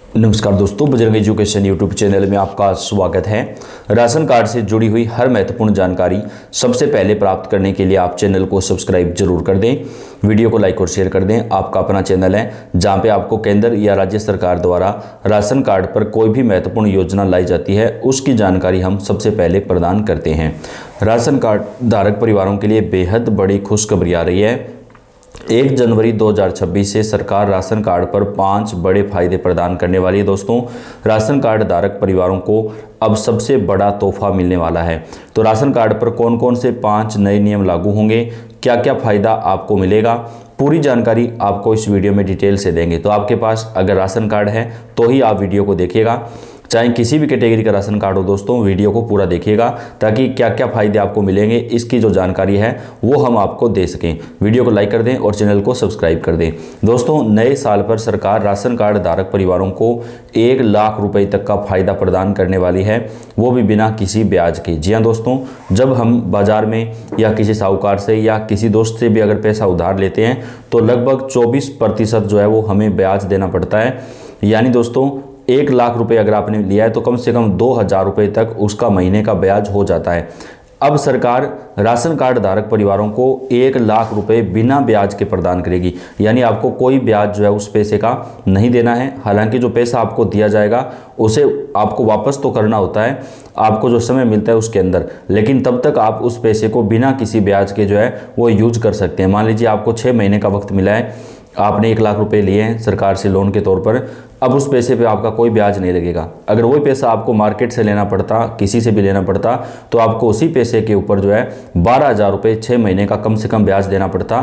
नमस्कार दोस्तों, Bajrang education YouTube channel में आपका स्वागत है। राशन कार्ड से जुड़ी हुई हर महत्वपूर्ण जानकारी सबसे पहले प्राप्त करने के लिए आप चैनल को सब्सक्राइब जरूर कर दें, वीडियो को लाइक और शेयर कर दें। आपका अपना चैनल है जहां पे आपको केंद्र या राज्य सरकार द्वारा राशन कार्ड पर कोई भी महत्वपूर्ण योजना लाई जाती है उसकी जानकारी हम सबसे पहले प्रदान करते हैं। राशन कार्ड धारक परिवारों के लिए बेहद बड़ी खुशखबरी आ रही है। 1 जनवरी 2026 से सरकार राशन कार्ड पर 5 बड़े फायदे प्रदान करने वाली है। दोस्तों, राशन कार्ड धारक परिवारों को अब सबसे बड़ा तोहफा मिलने वाला है। तो राशन कार्ड पर कौन कौन से 5 नए नियम लागू होंगे, क्या क्या फ़ायदा आपको मिलेगा, पूरी जानकारी आपको इस वीडियो में डिटेल से देंगे। तो आपके पास अगर राशन कार्ड है तो ही आप वीडियो को देखिएगा, चाहे किसी भी कैटेगरी का राशन कार्ड हो। दोस्तों, वीडियो को पूरा देखिएगा ताकि क्या क्या फ़ायदे आपको मिलेंगे इसकी जो जानकारी है वो हम आपको दे सकें। वीडियो को लाइक कर दें और चैनल को सब्सक्राइब कर दें। दोस्तों, नए साल पर सरकार राशन कार्ड धारक परिवारों को 1 लाख रुपए तक का फ़ायदा प्रदान करने वाली है, वो भी बिना किसी ब्याज के। जी हाँ दोस्तों, जब हम बाज़ार में या किसी साहूकार से या किसी दोस्त से भी अगर पैसा उधार लेते हैं तो लगभग 24% जो है वो हमें ब्याज देना पड़ता है। यानी दोस्तों, 1 लाख रुपए अगर आपने लिया है तो कम से कम 2,000 रुपये तक उसका महीने का ब्याज हो जाता है। अब सरकार राशन कार्ड धारक परिवारों को 1 लाख रुपए बिना ब्याज के प्रदान करेगी। यानी आपको कोई ब्याज जो है उस पैसे का नहीं देना है। हालांकि जो पैसा आपको दिया जाएगा उसे आपको वापस तो करना होता है, आपको जो समय मिलता है उसके अंदर, लेकिन तब तक आप उस पैसे को बिना किसी ब्याज के जो है वो यूज कर सकते हैं। मान लीजिए आपको 6 महीने का वक्त मिला है, आपने 1 लाख रुपए लिए हैं सरकार से लोन के तौर पर। अब उस पैसे पे आपका कोई ब्याज नहीं लगेगा। अगर वही पैसा आपको मार्केट से लेना पड़ता, किसी से भी लेना पड़ता, तो आपको उसी पैसे के ऊपर जो है 12,000 रुपये 6 महीने का कम से कम ब्याज देना पड़ता।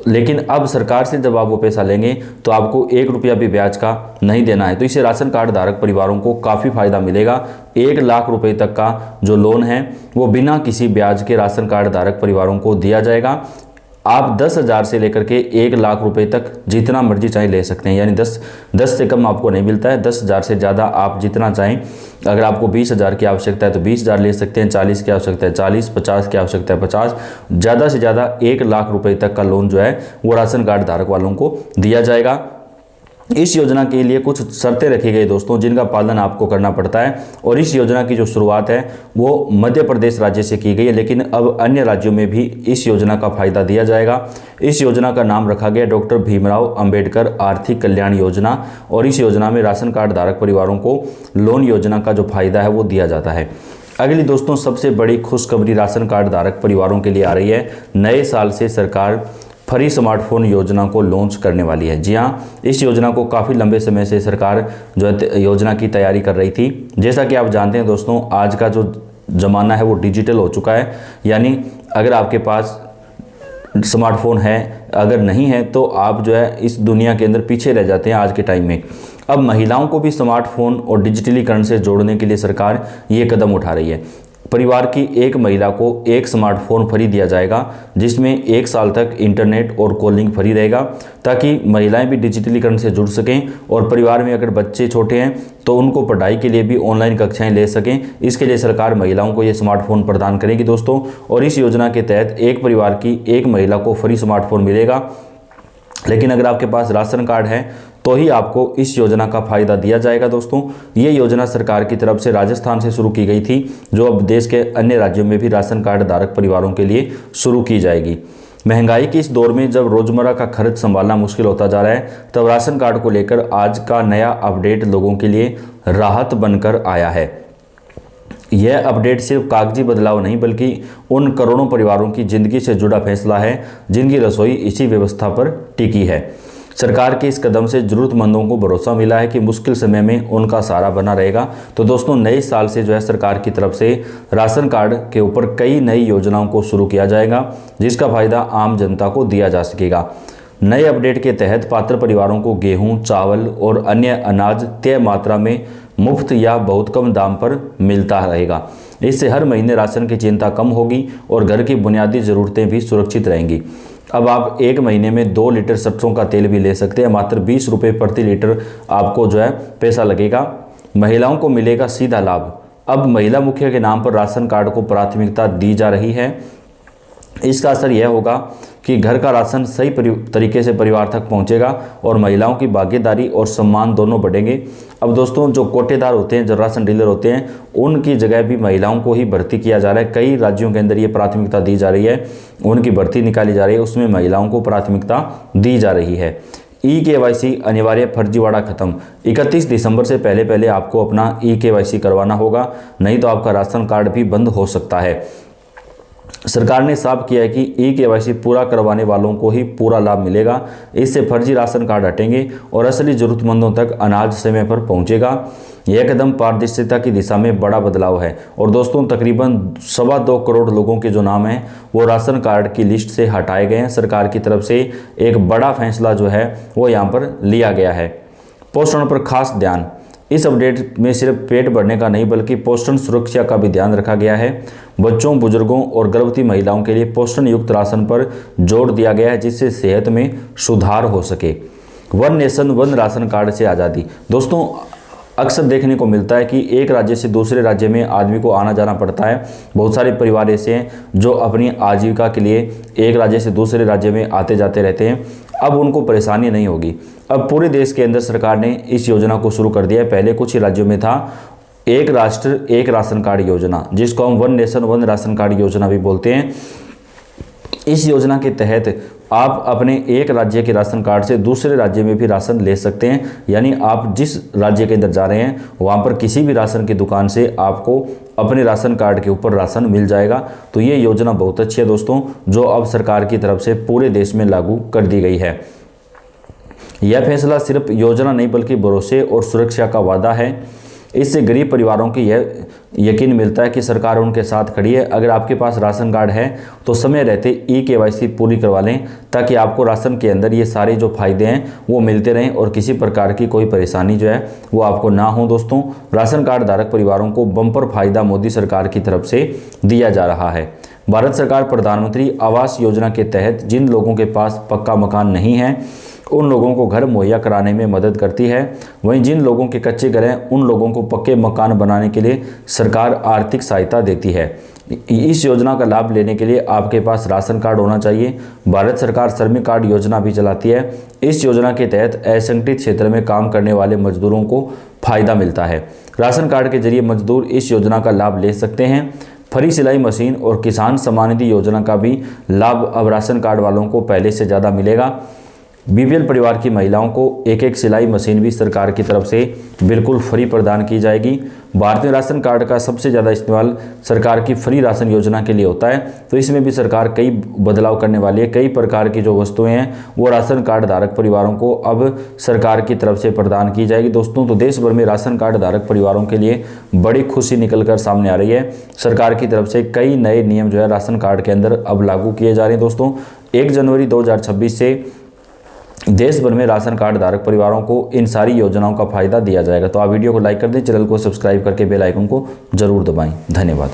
लेकिन अब सरकार से जब आप वो पैसा लेंगे तो आपको 1 रुपया भी ब्याज का नहीं देना है। तो इससे राशन कार्ड धारक परिवारों को काफ़ी फायदा मिलेगा। 1 लाख रुपए तक का जो लोन है वो बिना किसी ब्याज के राशन कार्ड धारक परिवारों को दिया जाएगा। आप 10,000 से लेकर के 1 लाख रुपए तक जितना मर्जी चाहे ले सकते हैं। यानी 10 से कम आपको नहीं मिलता है, 10,000 से ज़्यादा आप जितना चाहें। अगर आपको 20,000 की आवश्यकता है तो 20,000 ले सकते हैं, 40 की आवश्यकता है 40, 50 की आवश्यकता है 50, ज़्यादा से ज़्यादा 1 लाख रुपए तक का लोन जो है वो राशन कार्ड धारक वालों को दिया जाएगा। इस योजना के लिए कुछ शर्तें रखी गई दोस्तों, जिनका पालन आपको करना पड़ता है। और इस योजना की जो शुरुआत है वो मध्य प्रदेश राज्य से की गई है, लेकिन अब अन्य राज्यों में भी इस योजना का फायदा दिया जाएगा। इस योजना का नाम रखा गया डॉक्टर भीमराव अंबेडकर आर्थिक कल्याण योजना। और इस योजना में राशन कार्ड धारक परिवारों को लोन योजना का जो फायदा है वो दिया जाता है। अगली दोस्तों सबसे बड़ी खुशखबरी राशन कार्ड धारक परिवारों के लिए आ रही है। नए साल से सरकार फ्री स्मार्टफोन योजना को लॉन्च करने वाली है। जी हाँ, इस योजना को काफ़ी लंबे समय से सरकार जो है योजना की तैयारी कर रही थी। जैसा कि आप जानते हैं दोस्तों, आज का जो ज़माना है वो डिजिटल हो चुका है। यानी अगर आपके पास स्मार्टफोन है, अगर नहीं है तो आप जो है इस दुनिया के अंदर पीछे रह जाते हैं आज के टाइम में। अब महिलाओं को भी स्मार्टफोन और डिजिटलीकरण से जोड़ने के लिए सरकार ये कदम उठा रही है। परिवार की एक महिला को 1 स्मार्टफोन फ्री दिया जाएगा, जिसमें 1 साल तक इंटरनेट और कॉलिंग फ्री रहेगा, ताकि महिलाएं भी डिजिटलीकरण से जुड़ सकें। और परिवार में अगर बच्चे छोटे हैं तो उनको पढ़ाई के लिए भी ऑनलाइन कक्षाएं ले सकें। इसके लिए सरकार महिलाओं को ये स्मार्टफोन प्रदान करेगी दोस्तों। और इस योजना के तहत एक परिवार की एक महिला को फ्री स्मार्टफोन मिलेगा। लेकिन अगर आपके पास राशन कार्ड है तो ही आपको इस योजना का फ़ायदा दिया जाएगा। दोस्तों, ये योजना सरकार की तरफ से राजस्थान से शुरू की गई थी, जो अब देश के अन्य राज्यों में भी राशन कार्ड धारक परिवारों के लिए शुरू की जाएगी। महंगाई के इस दौर में जब रोज़मर्रा का खर्च संभालना मुश्किल होता जा रहा है, तब राशन कार्ड को लेकर आज का नया अपडेट लोगों के लिए राहत बनकर आया है। यह अपडेट सिर्फ कागजी बदलाव नहीं बल्कि उन करोड़ों परिवारों की ज़िंदगी से जुड़ा फैसला है जिनकी रसोई इसी व्यवस्था पर टिकी है। सरकार के इस कदम से ज़रूरतमंदों को भरोसा मिला है कि मुश्किल समय में उनका सहारा बना रहेगा। तो दोस्तों, नए साल से जो है सरकार की तरफ से राशन कार्ड के ऊपर कई नई योजनाओं को शुरू किया जाएगा, जिसका फ़ायदा आम जनता को दिया जा सकेगा। नए अपडेट के तहत पात्र परिवारों को गेहूं, चावल और अन्य अनाज तय मात्रा में मुफ्त या बहुत कम दाम पर मिलता रहेगा। इससे हर महीने राशन की चिंता कम होगी और घर की बुनियादी ज़रूरतें भी सुरक्षित रहेंगी। अब आप 1 महीने में 2 लीटर सरसों का तेल भी ले सकते हैं। मात्र 20 रुपये प्रति लीटर आपको जो है पैसा लगेगा। महिलाओं को मिलेगा सीधा लाभ। अब महिला मुखिया के नाम पर राशन कार्ड को प्राथमिकता दी जा रही है। इसका असर यह होगा कि घर का राशन सही तरीके से परिवार तक पहुंचेगा और महिलाओं की भागीदारी और सम्मान दोनों बढ़ेंगे। अब दोस्तों, जो कोटेदार होते हैं, जो राशन डीलर होते हैं, उनकी जगह भी महिलाओं को ही भर्ती किया जा रहा है। कई राज्यों के अंदर ये प्राथमिकता दी जा रही है, उनकी भर्ती निकाली जा रही है, उसमें महिलाओं को प्राथमिकता दी जा रही है। ई-KYC अनिवार्य, फर्जीवाड़ा खत्म। 31 दिसंबर से पहले आपको अपना ई-KYC करवाना होगा, नहीं तो आपका राशन कार्ड भी बंद हो सकता है। सरकार ने साफ किया है कि ई-KYC पूरा करवाने वालों को ही पूरा लाभ मिलेगा। इससे फर्जी राशन कार्ड हटेंगे और असली जरूरतमंदों तक अनाज समय पर पहुंचेगा। यह कदम पारदर्शिता की दिशा में बड़ा बदलाव है। और दोस्तों, तकरीबन 2.25 करोड़ लोगों के जो नाम हैं वो राशन कार्ड की लिस्ट से हटाए गए हैं। सरकार की तरफ से एक बड़ा फैसला जो है वो यहाँ पर लिया गया है। पोषण पर खास ध्यान। इस अपडेट में सिर्फ पेट भरने का नहीं बल्कि पोषण सुरक्षा का भी ध्यान रखा गया है। बच्चों, बुजुर्गों और गर्भवती महिलाओं के लिए पोषण युक्त राशन पर जोर दिया गया है, जिससे सेहत में सुधार हो सके। One nation one ration card से आज़ादी। दोस्तों, अक्सर देखने को मिलता है कि एक राज्य से दूसरे राज्य में आदमी को आना जाना पड़ता है। बहुत सारे परिवार ऐसे हैं जो अपनी आजीविका के लिए एक राज्य से दूसरे राज्य में आते जाते रहते हैं। अब उनको परेशानी नहीं होगी। अब पूरे देश के अंदर सरकार ने इस योजना को शुरू कर दिया है। पहले कुछ ही राज्यों में था एक राष्ट्र एक राशन कार्ड योजना, जिसको हम one nation one ration card योजना भी बोलते हैं। इस योजना के तहत आप अपने एक राज्य के राशन कार्ड से दूसरे राज्य में भी राशन ले सकते हैं। यानी आप जिस राज्य के अंदर जा रहे हैं वहाँ पर किसी भी राशन की दुकान से आपको अपने राशन कार्ड के ऊपर राशन मिल जाएगा। तो ये योजना बहुत अच्छी है दोस्तों, जो अब सरकार की तरफ से पूरे देश में लागू कर दी गई है। यह फैसला सिर्फ योजना नहीं बल्कि भरोसे और सुरक्षा का वादा है। इससे गरीब परिवारों को यह यकीन मिलता है कि सरकार उनके साथ खड़ी है। अगर आपके पास राशन कार्ड है तो समय रहते ई-KYC पूरी करवा लें, ताकि आपको राशन के अंदर ये सारे जो फायदे हैं वो मिलते रहें और किसी प्रकार की कोई परेशानी जो है वो आपको ना हो। दोस्तों, राशन कार्ड धारक परिवारों को बम्पर फायदा मोदी सरकार की तरफ से दिया जा रहा है। भारत सरकार प्रधानमंत्री आवास योजना के तहत जिन लोगों के पास पक्का मकान नहीं है उन लोगों को घर मुहैया कराने में मदद करती है। वहीं जिन लोगों के कच्चे घर हैं उन लोगों को पक्के मकान बनाने के लिए सरकार आर्थिक सहायता देती है। इस योजना का लाभ लेने के लिए आपके पास राशन कार्ड होना चाहिए। भारत सरकार श्रमिक कार्ड योजना भी चलाती है। इस योजना के तहत असंगठित क्षेत्र में काम करने वाले मजदूरों को फायदा मिलता है। राशन कार्ड के जरिए मजदूर इस योजना का लाभ ले सकते हैं। फ्री सिलाई मशीन और किसान सम्मान निधि योजना का भी लाभ अब राशन कार्ड वालों को पहले से ज़्यादा मिलेगा। BPL परिवार की महिलाओं को एक सिलाई मशीन भी सरकार की तरफ से बिल्कुल फ्री प्रदान की जाएगी। भारत में राशन कार्ड का सबसे ज़्यादा इस्तेमाल सरकार की फ्री राशन योजना के लिए होता है, तो इसमें भी सरकार कई बदलाव करने वाली है। कई प्रकार की जो वस्तुएं हैं वो राशन कार्ड धारक परिवारों को अब सरकार की तरफ से प्रदान की जाएगी। दोस्तों, तो देश भर में राशन कार्ड धारक परिवारों के लिए बड़ी खुशी निकल कर सामने आ रही है। सरकार की तरफ से कई नए नियम जो है राशन कार्ड के अंदर अब लागू किए जा रहे हैं। दोस्तों, 1 जनवरी 2026 से देश भर में राशन कार्ड धारक परिवारों को इन सारी योजनाओं का फायदा दिया जाएगा। तो आप वीडियो को लाइक कर दें, चैनल को सब्सक्राइब करके बेल आइकन को जरूर दबाएं। धन्यवाद।